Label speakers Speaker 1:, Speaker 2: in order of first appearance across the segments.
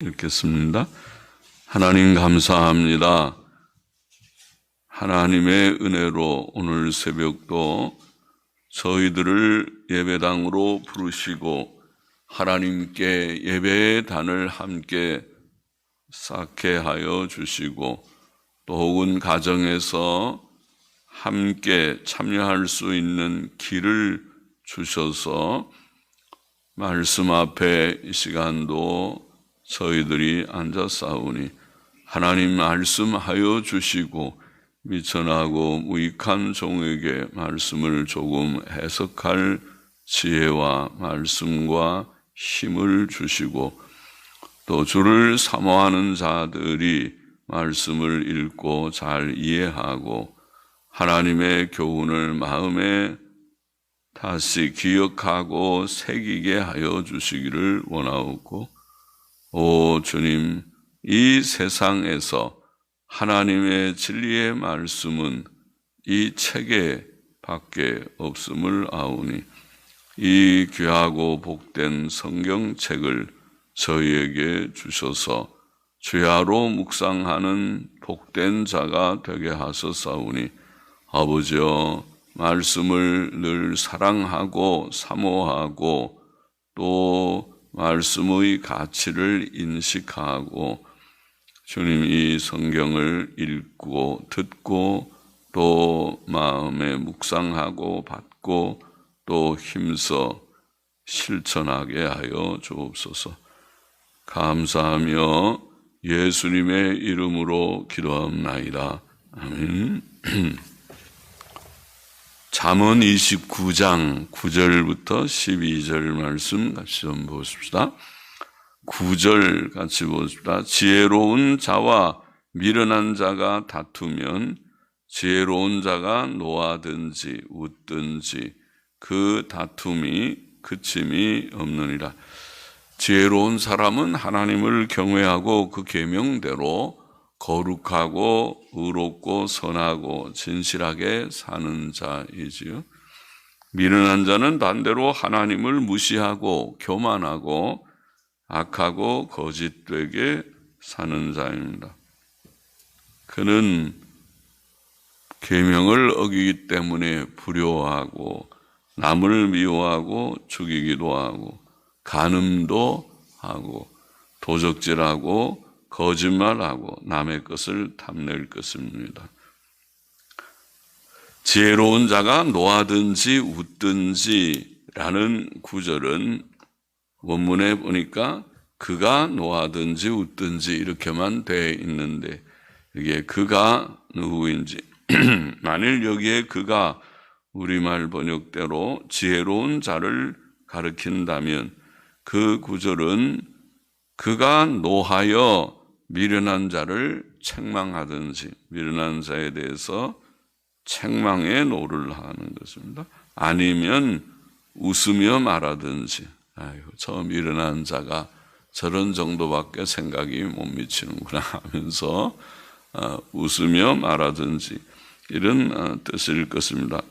Speaker 1: 읽겠습니다. 하나님 감사합니다. 하나님의 은혜로 오늘 새벽도 저희들을 예배당으로 부르시고 하나님께 예배의 단을 함께 쌓게 하여 주시고 또 혹은 가정에서 함께 참여할 수 있는 길을 주셔서 말씀 앞에 이 시간도 저희들이 앉아싸우니 하나님 말씀하여 주시고 미천하고 무익한 종에게 말씀을 조금 해석할 지혜와 말씀과 힘을 주시고 또 주를 사모하는 자들이 말씀을 읽고 잘 이해하고 하나님의 교훈을 마음에 다시 기억하고 새기게 하여 주시기를 원하옵고 오 주님, 이 세상에서 하나님의 진리의 말씀은 이 책에 밖에 없음을 아오니 이 귀하고 복된 성경책을 저희에게 주셔서 주야로 묵상하는 복된 자가 되게 하소서오니 아버지여 말씀을 늘 사랑하고 사모하고 또 말씀의 가치를 인식하고 주님 이 성경을 읽고 듣고 또 마음에 묵상하고 받고 또 힘써 실천하게 하여 주옵소서. 감사하며 예수님의 이름으로 기도합나이다. 아멘. 잠언 29장 9절부터 12절 말씀 같이 좀 보십시다. 9절 같이 보십시다. 지혜로운 자와 미련한 자가 다투면 지혜로운 자가 노하든지 웃든지 그 다툼이 그침이 없느니라. 지혜로운 사람은 하나님을 경외하고 그 계명대로 거룩하고 의롭고 선하고 진실하게 사는 자이지요. 미련한 자는 반대로 하나님을 무시하고 교만하고 악하고 거짓되게 사는 자입니다. 그는 계명을 어기기 때문에 불효하고 남을 미워하고 죽이기도 하고 간음도 하고 도적질하고 거짓말하고 남의 것을 탐낼 것입니다. 지혜로운 자가 노하든지 웃든지 라는 구절은 원문에 보니까 그가 노하든지 웃든지 이렇게만 되어 있는데 이게 그가 누구인지 만일 여기에 그가 우리말 번역대로 지혜로운 자를 가리킨다면 그 구절은 그가 노하여 미련한 자를 책망하든지 미련한 자에 대해서 책망의 노를 하는 것입니다. 아니면 웃으며 말하든지 아이고 저 미련한 자가 저런 정도밖에 생각이 못 미치는구나 하면서 웃으며 말하든지 이런 뜻일 것입니다.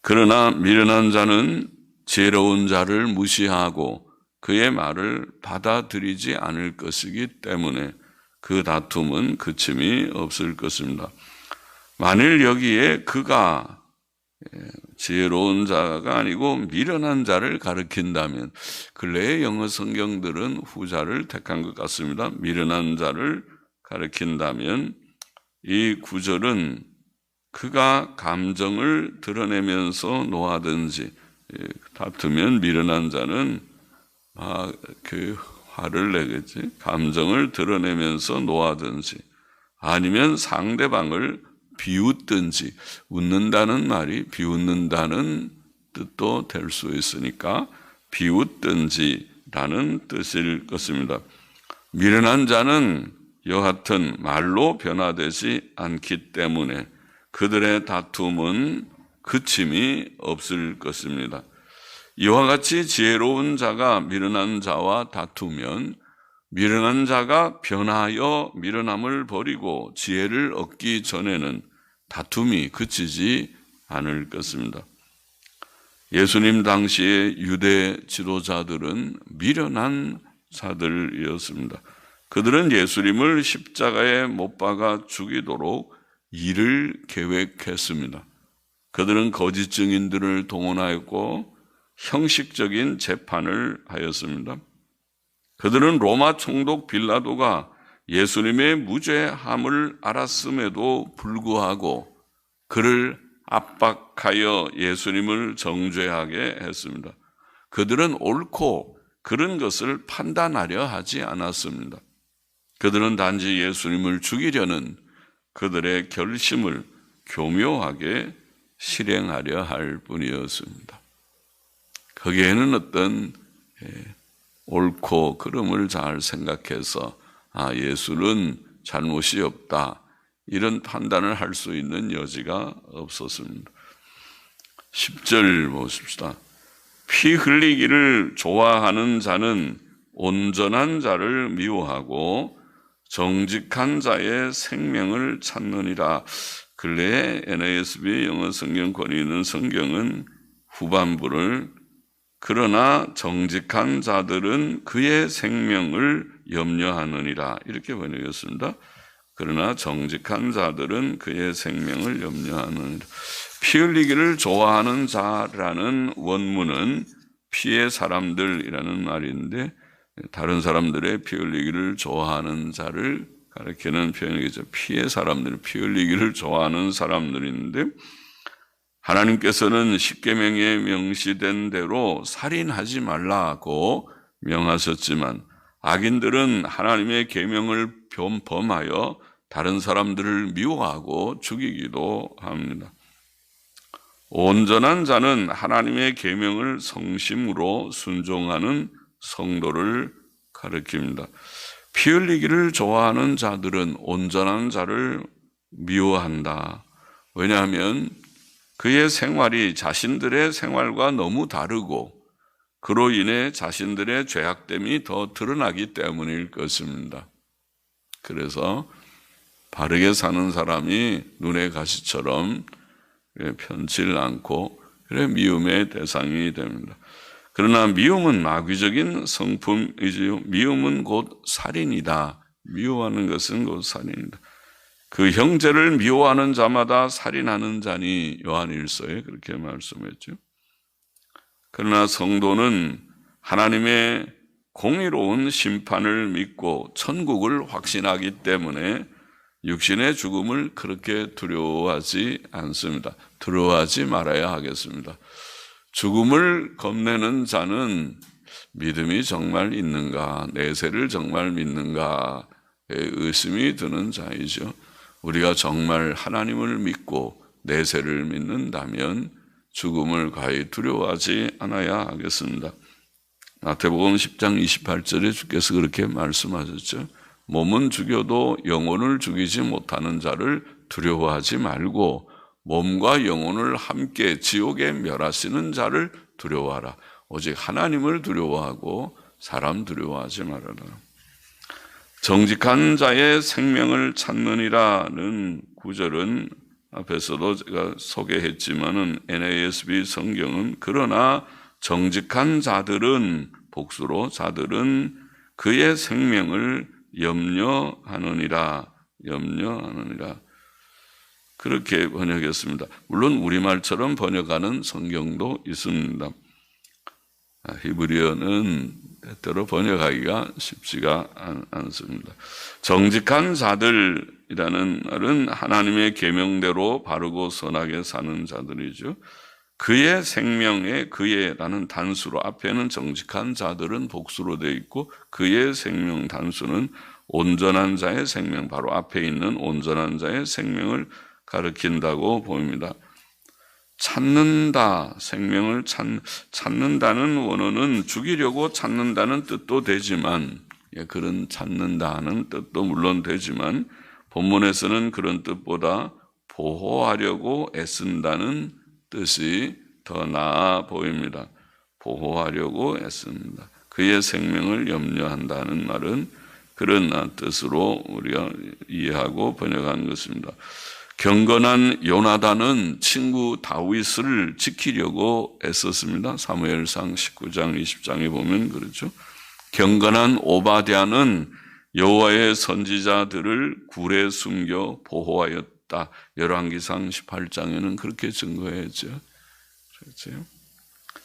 Speaker 1: 그러나 미련한 자는 지혜로운 자를 무시하고 그의 말을 받아들이지 않을 것이기 때문에 그 다툼은 그침이 없을 것입니다. 만일 여기에 그가 지혜로운 자가 아니고 미련한 자를 가리킨다면 근래의 영어 성경들은 후자를 택한 것 같습니다. 미련한 자를 가리킨다면 이 구절은 그가 감정을 드러내면서 노하든지 다투면 미련한 자는 그 화를 내겠지. 감정을 드러내면서 노하든지 아니면 상대방을 비웃든지 웃는다는 말이 비웃는다는 뜻도 될 수 있으니까 비웃든지라는 뜻일 것입니다. 미련한 자는 여하튼 말로 변화되지 않기 때문에 그들의 다툼은 그침이 없을 것입니다. 이와 같이 지혜로운 자가 미련한 자와 다투면 미련한 자가 변하여 미련함을 버리고 지혜를 얻기 전에는 다툼이 그치지 않을 것입니다. 예수님 당시의 유대 지도자들은 미련한 자들이었습니다. 그들은 예수님을 십자가에 못 박아 죽이도록 일을 계획했습니다. 그들은 거짓 증인들을 동원하였고 형식적인 재판을 하였습니다. 그들은 로마 총독 빌라도가 예수님의 무죄함을 알았음에도 불구하고 그를 압박하여 예수님을 정죄하게 했습니다. 그들은 옳고 그런 것을 판단하려 하지 않았습니다. 그들은 단지 예수님을 죽이려는 그들의 결심을 교묘하게 실행하려 할 뿐이었습니다. 거기에는 어떤 옳고 그름을 잘 생각해서 예수는 잘못이 없다, 이런 판단을 할 수 있는 여지가 없었습니다. 10절 보십시다. 피 흘리기를 좋아하는 자는 온전한 자를 미워하고 정직한 자의 생명을 찾느니라. 근래에 NASB 영어 성경 권위 있는 성경은 후반부를 그러나 정직한 자들은 그의 생명을 염려하느니라 이렇게 번역했습니다. 그러나 정직한 자들은 그의 생명을 염려하느니라. 피 흘리기를 좋아하는 자라는 원문은 피의 사람들이라는 말인데 다른 사람들의 피 흘리기를 좋아하는 자를 가리키는 표현이겠죠. 피의 사람들, 피 흘리기를 좋아하는 사람들인데 하나님께서는 십계명에 명시된 대로 살인하지 말라고 명하셨지만 악인들은 하나님의 계명을 범하여 다른 사람들을 미워하고 죽이기도 합니다. 온전한 자는 하나님의 계명을 성심으로 순종하는 성도를 가리킵니다. 피 흘리기를 좋아하는 자들은 온전한 자를 미워한다. 왜냐하면 그의 생활이 자신들의 생활과 너무 다르고 그로 인해 자신들의 죄악됨이 더 드러나기 때문일 것입니다. 그래서 바르게 사는 사람이 눈의 가시처럼 편치 않고 그래 미움의 대상이 됩니다. 그러나 미움은 마귀적인 성품이지요. 미움은 곧 살인이다. 미워하는 것은 곧 살인이다. 그 형제를 미워하는 자마다 살인하는 자니 요한일서에 그렇게 말씀했죠. 그러나 성도는 하나님의 공의로운 심판을 믿고 천국을 확신하기 때문에 육신의 죽음을 그렇게 두려워하지 않습니다. 두려워하지 말아야 하겠습니다. 죽음을 겁내는 자는 믿음이 정말 있는가, 내세를 정말 믿는가에 의심이 드는 자이죠. 우리가 정말 하나님을 믿고 내세를 믿는다면 죽음을 가히 두려워하지 않아야 하겠습니다. 마태복음 10장 28절에 주께서 그렇게 말씀하셨죠. 몸은 죽여도 영혼을 죽이지 못하는 자를 두려워하지 말고 몸과 영혼을 함께 지옥에 멸하시는 자를 두려워하라. 오직 하나님을 두려워하고 사람 두려워하지 말아라. 정직한 자의 생명을 찾느니라는 구절은 앞에서도 제가 소개했지만은 NASB 성경은 그러나 정직한 자들은 복수로 자들은 그의 생명을 염려하느니라 그렇게 번역했습니다. 물론 우리말처럼 번역하는 성경도 있습니다. 히브리어는 때때로 번역하기가 쉽지가 않습니다. 정직한 자들이라는 말은 하나님의 계명대로 바르고 선하게 사는 자들이죠. 그의 생명에 그의라는 단수로 앞에는 정직한 자들은 복수로 되어 있고 그의 생명 단수는 온전한 자의 생명, 바로 앞에 있는 온전한 자의 생명을 가리킨다고 보입니다. 찾는다, 생명을 찾는다는 원어는 죽이려고 찾는다는 뜻도 되지만, 그런 찾는다는 뜻도 물론 되지만 본문에서는 그런 뜻보다 보호하려고 애쓴다는 뜻이 더 나아 보입니다. 보호하려고 애쓴다. 그의 생명을 염려한다는 말은 그런 뜻으로 우리가 이해하고 번역한 것입니다. 경건한 요나단은 친구 다윗을 지키려고 애썼습니다. 사무엘상 19장 20장에 보면 그렇죠. 경건한 오바댜는 여호와의 선지자들을 굴에 숨겨 보호하였다. 열왕기상 18장에는 그렇게 증거했죠. 그렇죠?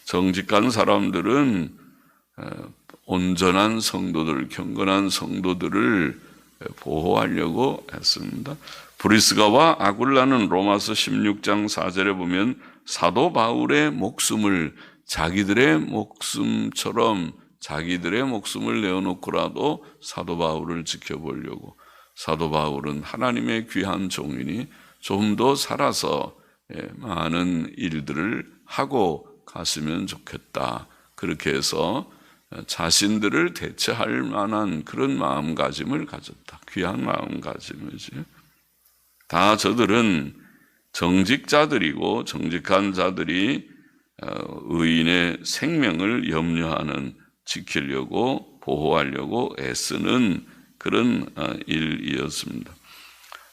Speaker 1: 정직한 사람들은 온전한 성도들, 경건한 성도들을 보호하려고 했습니다. 브리스가와 아굴라는 로마서 16장 4절에 보면 사도 바울의 목숨을 자기들의 목숨처럼 자기들의 목숨을 내어놓고라도 사도 바울을 지켜보려고, 사도 바울은 하나님의 귀한 종이니 좀 더 살아서 많은 일들을 하고 갔으면 좋겠다. 그렇게 해서 자신들을 대체할 만한 그런 마음가짐을 가졌다. 귀한 마음가짐이지. 다 저들은 정직자들이고 정직한 자들이 의인의 생명을 염려하는, 지키려고 보호하려고 애쓰는 그런 일이었습니다.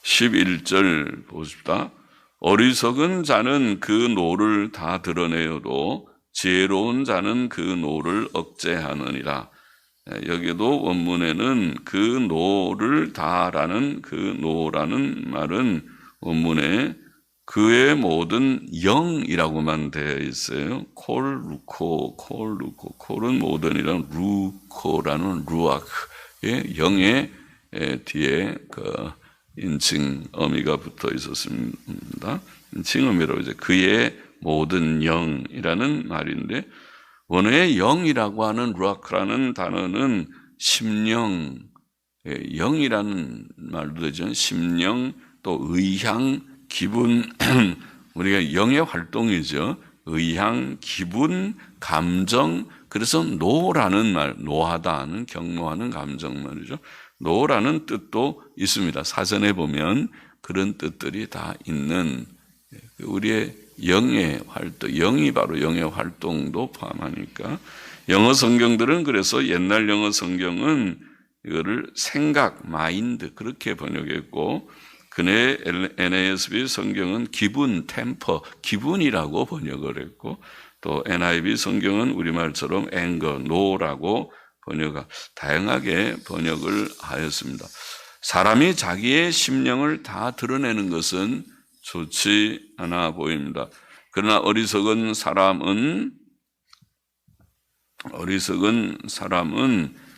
Speaker 1: 11절 보십시다. 어리석은 자는 그 노를 다 드러내어도 지혜로운 자는 그 노를 억제하느니라. 여기도 원문에는 그 노를 다라는 그 노라는 말은 원문에 그의 모든 영이라고만 되어 있어요. 콜, 루코, 콜, 루코. 콜은 모든이란 루코라는 루아크의 영의 뒤에 그 인칭 어미가 붙어 있었습니다. 인칭 어미로 이제 그의 모든 영이라는 말인데, 원어의 영이라고 하는 루아크라는 단어는 심령, 영이라는 말도 되죠. 심령, 또 의향, 기분, 우리가 영의 활동이죠. 의향, 기분, 감정, 그래서 노라는 말, 노하다는 경노하는 감정 말이죠. 노라는 뜻도 있습니다. 사전에 보면 그런 뜻들이 다 있는 우리의 영의 활동, 영이 바로 영의 활동도 포함하니까. 영어 성경들은 그래서 옛날 영어 성경은 이거를 생각, 마인드 그렇게 번역했고, 근해 NASB 성경은 기분, 템퍼, 기분이라고 번역을 했고, 또 NIV 성경은 우리말처럼 앵거, 노라고 다양하게 번역을 하였습니다. 사람이 자기의 심령을 다 드러내는 것은 좋지 않아 보입니다. 그러나 어리석은 사람은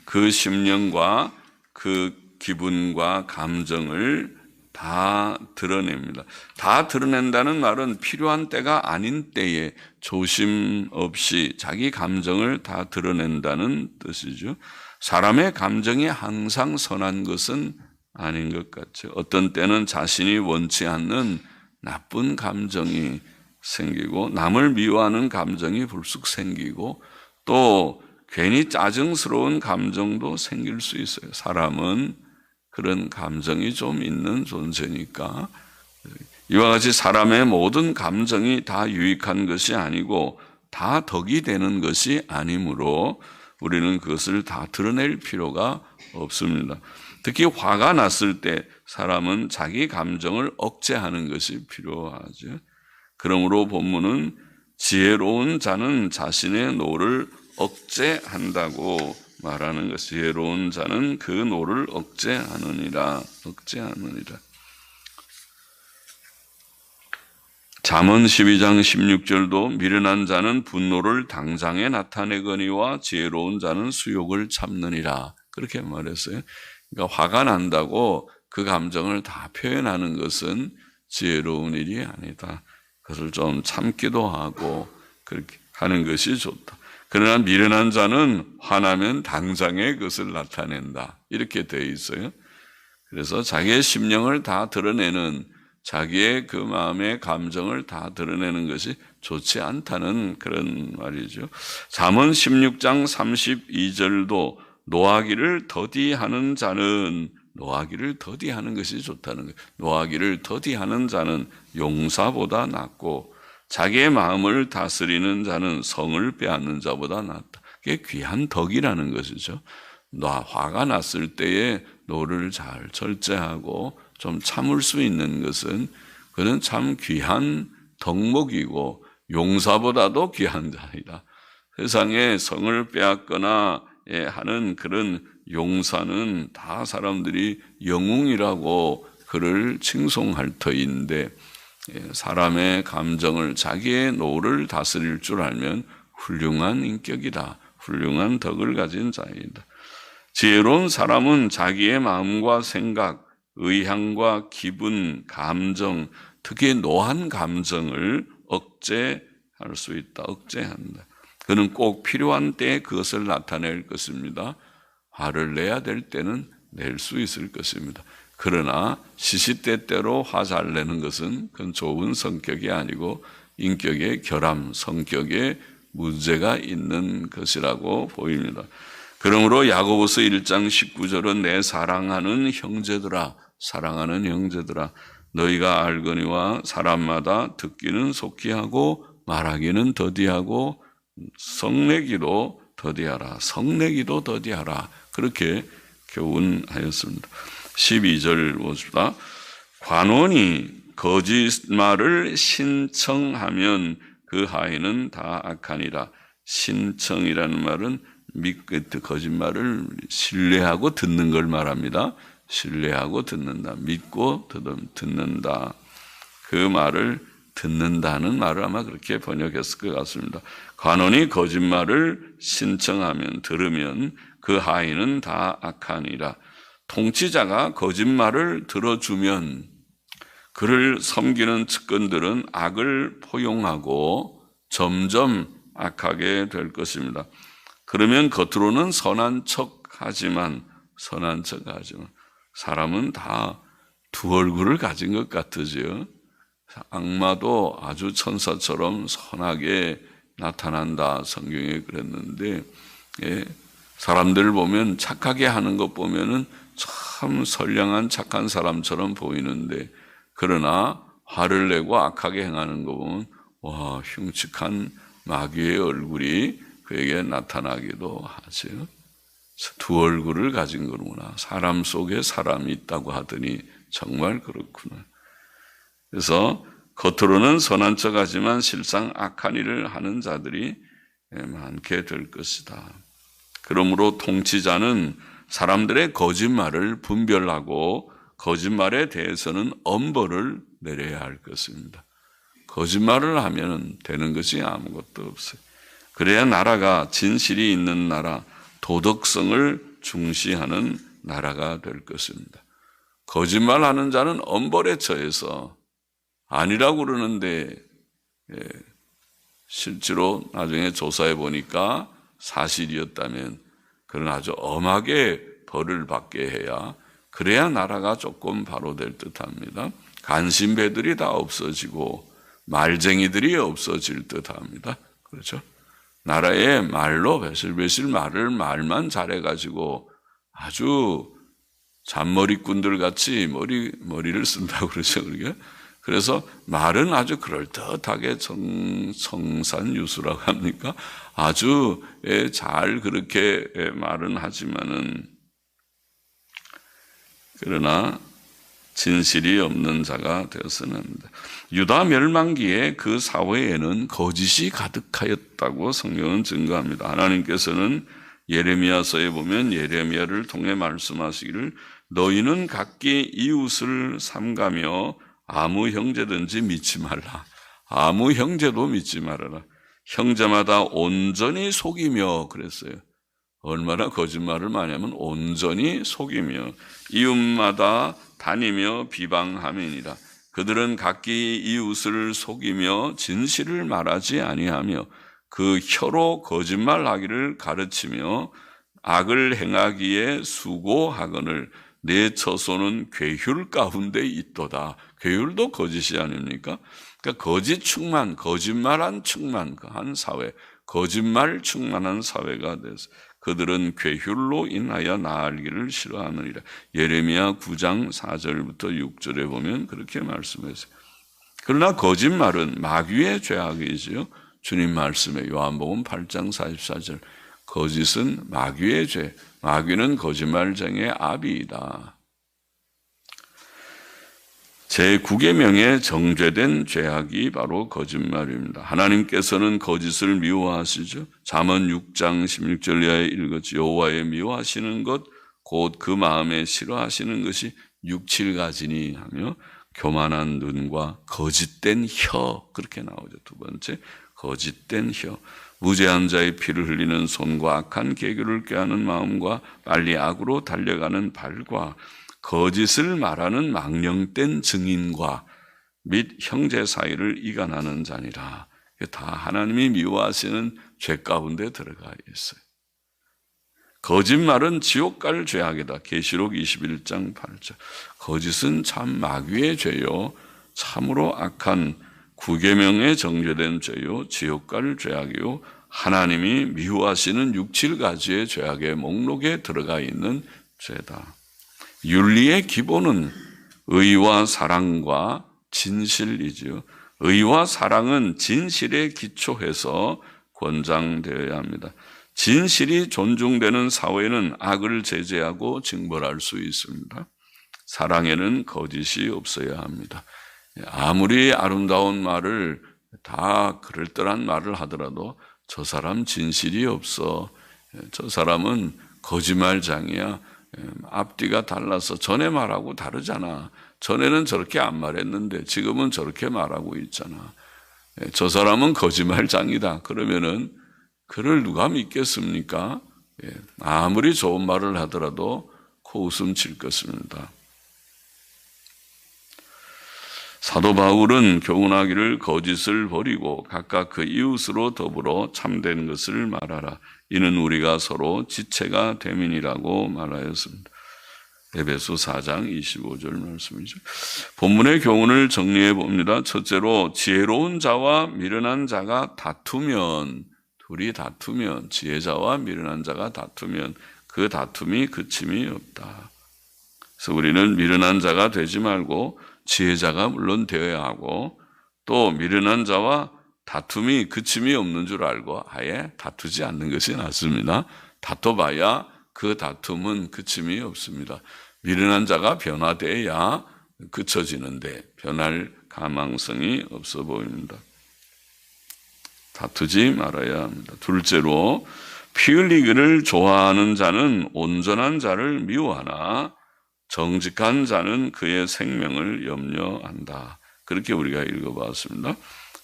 Speaker 1: 그 심령과 그 기분과 감정을 다 드러냅니다. 다 드러낸다는 말은 필요한 때가 아닌 때에 조심 없이 자기 감정을 다 드러낸다는 뜻이죠. 사람의 감정이 항상 선한 것은 아닌 것 같죠. 어떤 때는 자신이 원치 않는 나쁜 감정이 생기고, 남을 미워하는 감정이 불쑥 생기고, 또 괜히 짜증스러운 감정도 생길 수 있어요. 사람은 그런 감정이 좀 있는 존재니까. 이와 같이 사람의 모든 감정이 다 유익한 것이 아니고 다 덕이 되는 것이 아니므로 우리는 그것을 다 드러낼 필요가 없습니다. 특히 화가 났을 때 사람은 자기 감정을 억제하는 것이 필요하죠. 그러므로 본문은 지혜로운 자는 자신의 노를 억제한다고 말하는 것. 지혜로운 자는 그 노를 억제하느니라. 잠언 12장 16절도 미련한 자는 분노를 당장에 나타내거니와 지혜로운 자는 수욕을 참느니라. 그렇게 말했어요. 그러니까 화가 난다고 그 감정을 다 표현하는 것은 지혜로운 일이 아니다. 그것을 좀 참기도 하고 그렇게 하는 것이 좋다. 그러나 미련한 자는 화나면 당장에 그것을 나타낸다. 이렇게 되어 있어요. 그래서 자기의 심령을 다 드러내는, 자기의 그 마음의 감정을 다 드러내는 것이 좋지 않다는 그런 말이죠. 잠언 16장 32절도 노하기를 더디하는 자는, 노하기를 더디하는 것이 좋다는 거예요. 노하기를 더디하는 자는 용사보다 낫고, 자기의 마음을 다스리는 자는 성을 빼앗는 자보다 낫다. 그게 귀한 덕이라는 것이죠. 화가 났을 때에 노를 잘 절제하고 좀 참을 수 있는 것은 그는 참 귀한 덕목이고 용사보다도 귀한 자이다. 세상에 성을 빼앗거나 하는 그런 용사는 다 사람들이 영웅이라고 그를 칭송할 터인데, 사람의 감정을, 자기의 노를 다스릴 줄 알면 훌륭한 인격이다, 훌륭한 덕을 가진 자이다. 지혜로운 사람은 자기의 마음과 생각, 의향과 기분, 감정, 특히 노한 감정을 억제할 수 있다. 억제한다. 그는 꼭 필요한 때에 그것을 나타낼 것입니다. 화를 내야 될 때는 낼 수 있을 것입니다. 그러나 시시때때로 화 잘 내는 것은 그건 좋은 성격이 아니고 인격의 결함, 성격에 문제가 있는 것이라고 보입니다. 그러므로 야고보서 1장 19절은 내 사랑하는 형제들아, 사랑하는 형제들아, 너희가 알거니와 사람마다 듣기는 속히 하고 말하기는 더디하고 성내기도 더디하라, 성내기도 더디하라, 그렇게 교훈하였습니다. 12절 보십시다. 관원이 거짓말을 신청하면 그 하에는 다 악하니라. 신청이라는 말은 거짓말을 신뢰하고 듣는 걸 말합니다. 신뢰하고 듣는다, 믿고 듣는다. 그 말을 듣는다는 말을 아마 그렇게 번역했을 것 같습니다. 관원이 거짓말을 신청하면, 들으면 그 하에는 다 악하니라. 통치자가 거짓말을 들어주면 그를 섬기는 측근들은 악을 포용하고 점점 악하게 될 것입니다. 그러면 겉으로는 선한 척하지만 사람은 다 두 얼굴을 가진 것 같으죠. 악마도 아주 천사처럼 선하게 나타난다, 성경에 그랬는데, 사람들을 보면 착하게 하는 것 보면은 참 선량한 착한 사람처럼 보이는데, 그러나 화를 내고 악하게 행하는 거 보면 와, 흉측한 마귀의 얼굴이 그에게 나타나기도 하죠. 두 얼굴을 가진 거구나. 사람 속에 사람이 있다고 하더니 정말 그렇구나. 그래서 겉으로는 선한 척하지만 실상 악한 일을 하는 자들이 많게 될 것이다. 그러므로 통치자는 사람들의 거짓말을 분별하고 거짓말에 대해서는 엄벌을 내려야 할 것입니다. 거짓말을 하면 되는 것이 아무것도 없어요. 그래야 나라가 진실이 있는 나라, 도덕성을 중시하는 나라가 될 것입니다. 거짓말하는 자는 엄벌에 처해서 아니라고 그러는데 실제로 나중에 조사해 보니까 사실이었다면 그런 아주 엄하게 벌을 받게 해야, 그래야 나라가 조금 바로 될 듯합니다. 간신배들이 다 없어지고 말쟁이들이 없어질 듯합니다. 그렇죠? 나라에 말로 배슬배슬 말만 잘해가지고 아주 잔머리꾼들 같이 머리를 쓴다고 그러죠. 그래서 말은 아주 그럴듯하게 성산유수라고 합니까? 아주 잘 그렇게 말은 하지만은, 그러나 진실이 없는 자가 되어서는 합니다. 유다 멸망기에 그 사회에는 거짓이 가득하였다고 성경은 증거합니다. 하나님께서는 예레미야서에 보면 예레미야를 통해 말씀하시기를 너희는 각기 이웃을 삼가며 아무 형제든지 믿지 말라. 아무 형제도 믿지 말아라. 형제마다 온전히 속이며, 그랬어요. 얼마나 거짓말을 많이 하면 온전히 속이며 이웃마다 다니며 비방함이니라. 그들은 각기 이웃을 속이며 진실을 말하지 아니하며 그 혀로 거짓말하기를 가르치며 악을 행하기에 수고하거늘 내 처소는 괴휼 가운데 있도다. 괴휼도 거짓이 아닙니까? 그러니까 거짓 충만, 거짓말한 충만한 사회, 거짓말 충만한 사회가 돼서 그들은 괴휼로 인하여 나아가기를 싫어하느니라. 예레미야 9장 4절부터 6절에 보면 그렇게 말씀했어요. 그러나 거짓말은 마귀의 죄악이지요. 주님 말씀에 요한복음 8장 44절, 거짓은 마귀의 죄, 마귀는 거짓말쟁이의 아비이다. 제9계명에 정죄된 죄악이 바로 거짓말입니다. 하나님께서는 거짓을 미워하시죠. 잠언 6장 16절 이하에 읽었지. 여호와의 미워하시는 것 곧 그 마음에 싫어하시는 것이 6, 7가지니 하며 교만한 눈과 거짓된 혀, 그렇게 나오죠. 두 번째, 거짓된 혀. 무죄한 자의 피를 흘리는 손과 악한 계교를 꾀하는 마음과 빨리 악으로 달려가는 발과 거짓을 말하는 망령된 증인과 및 형제 사이를 이간하는 자니라. 다 하나님이 미워하시는 죄 가운데 들어가 있어요. 거짓말은 지옥 갈 죄악이다. 계시록 21장 8절. 거짓은 참 마귀의 죄요, 참으로 악한 9계명에 정죄된 죄요, 지옥 갈 죄악이요, 하나님이 미워하시는 6, 7가지의 죄악의 목록에 들어가 있는 죄다. 윤리의 기본은 의와 사랑과 진실이지요. 의와 사랑은 진실에 기초해서 권장되어야 합니다. 진실이 존중되는 사회는 악을 제재하고 징벌할 수 있습니다. 사랑에는 거짓이 없어야 합니다. 아무리 아름다운 말을, 다 그럴듯한 말을 하더라도 저 사람 진실이 없어, 저 사람은 거짓말장이야, 앞뒤가 달라서 전에 말하고 다르잖아, 전에는 저렇게 안 말했는데 지금은 저렇게 말하고 있잖아, 저 사람은 거짓말장이다, 그러면은 그를 누가 믿겠습니까? 아무리 좋은 말을 하더라도 코웃음 칠 것입니다. 사도 바울은 교훈하기를 거짓을 버리고 각각 그 이웃으로 더불어 참된 것을 말하라. 이는 우리가 서로 지체가 됨이니라고 말하였습니다. 에베소 4장 25절 말씀이죠. 본문의 교훈을 정리해 봅니다. 첫째로, 지혜로운 자와 미련한 자가 다투면, 둘이 다투면, 지혜자와 미련한 자가 다투면 그 다툼이 그침이 없다. 그래서 우리는 미련한 자가 되지 말고 지혜자가 물론 되어야 하고, 또 미련한 자와 다툼이 그침이 없는 줄 알고 아예 다투지 않는 것이 낫습니다. 다퉈봐야 그 다툼은 그침이 없습니다. 미련한 자가 변화돼야 그쳐지는데 변할 가망성이 없어 보입니다. 다투지 말아야 합니다. 둘째로, 피 흘리기를 좋아하는 자는 온전한 자를 미워하나 정직한 자는 그의 생명을 염려한다. 그렇게 우리가 읽어봤습니다.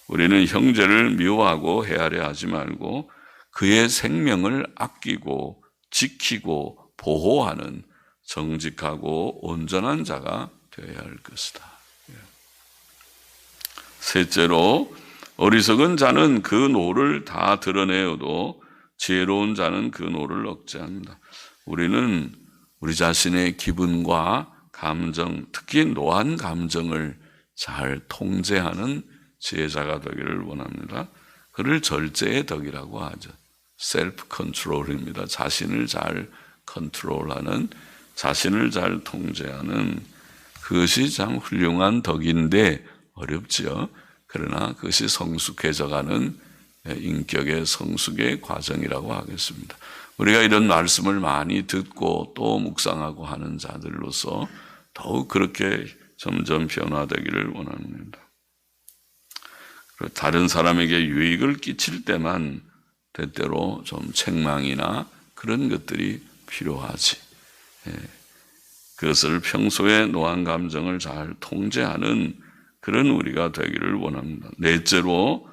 Speaker 1: 우리는 형제를 미워하고 헤아려 하지 말고 그의 생명을 아끼고 지키고 보호하는 정직하고 온전한 자가 되어야 할 것이다. 셋째로, 어리석은 자는 그 노를 다 드러내어도 지혜로운 자는 그 노를 억제합니다. 우리는 우리 자신의 기분과 감정, 특히 노한 감정을 잘 통제하는 지혜자가 되기를 원합니다. 그를 절제의 덕이라고 하죠. 셀프 컨트롤입니다. 자신을 잘 컨트롤하는, 자신을 잘 통제하는, 그것이 참 훌륭한 덕인데 어렵지요. 그러나 그것이 성숙해져가는 인격의 성숙의 과정이라고 하겠습니다. 우리가 이런 말씀을 많이 듣고 또 묵상하고 하는 자들로서 더욱 그렇게 점점 변화되기를 원합니다. 다른 사람에게 유익을 끼칠 때만 때때로 좀 책망이나 그런 것들이 필요하지. 그것을 평소에 노한 감정을 잘 통제하는 그런 우리가 되기를 원합니다. 넷째로,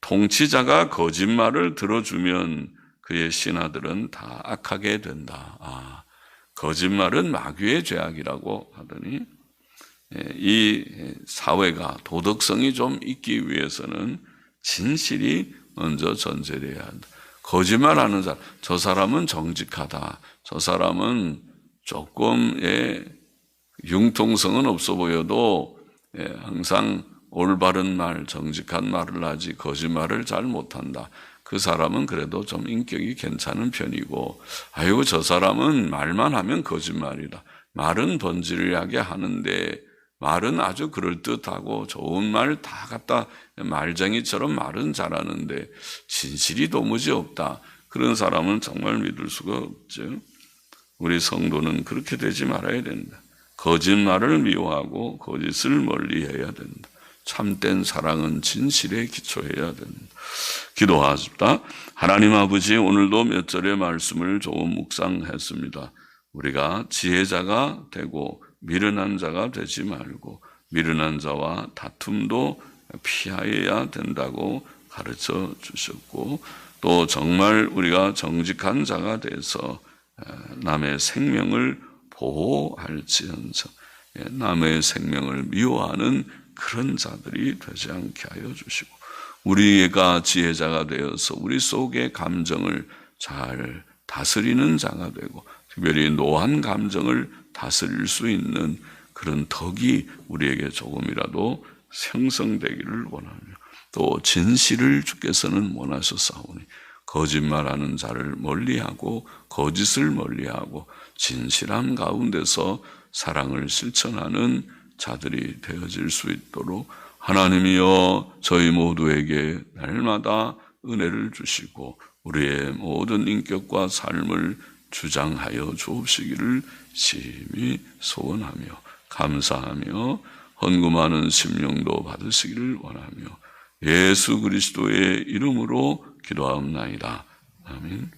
Speaker 1: 통치자가 거짓말을 들어주면 그의 신하들은 다 악하게 된다. 거짓말은 마귀의 죄악이라고 하더니, 이 사회가 도덕성이 좀 있기 위해서는 진실이 먼저 전제되어야 한다. 거짓말하는 사람, 저 사람은 정직하다, 저 사람은 조금 융통성은 없어 보여도 항상 올바른 말, 정직한 말을 하지 거짓말을 잘 못한다. 그 사람은 그래도 좀 인격이 괜찮은 편이고, 아이고 저 사람은 말만 하면 거짓말이다. 말은 번지르하게 하는데 말은 아주 그럴듯하고 좋은 말 다 갖다 말쟁이처럼 말은 잘하는데 진실이 도무지 없다. 그런 사람은 정말 믿을 수가 없죠. 우리 성도는 그렇게 되지 말아야 된다. 거짓말을 미워하고 거짓을 멀리해야 된다. 참된 사랑은 진실에 기초해야 된다. 기도하십니다. 하나님 아버지, 오늘도 몇 절의 말씀을 조금 묵상했습니다. 우리가 지혜자가 되고 미련한 자가 되지 말고 미련한 자와 다툼도 피하여야 된다고 가르쳐 주셨고, 또 정말 우리가 정직한 자가 돼서 남의 생명을 보호할지언정 남의 생명을 미워하는 그런 자들이 되지 않게 하여 주시고, 우리가 지혜자가 되어서 우리 속의 감정을 잘 다스리는 자가 되고, 특별히 노한 감정을 다스릴 수 있는 그런 덕이 우리에게 조금이라도 형성되기를 원하며, 또 진실을 주께서는 원하셨사오니 거짓말하는 자를 멀리하고 거짓을 멀리하고 진실함 가운데서 사랑을 실천하는 자들이 되어질 수 있도록 하나님이여 저희 모두에게 날마다 은혜를 주시고 우리의 모든 인격과 삶을 주장하여 주옵시기를 심히 소원하며 감사하며 헌금하는 심령도 받으시기를 원하며 예수 그리스도의 이름으로 기도하옵나이다. 아멘.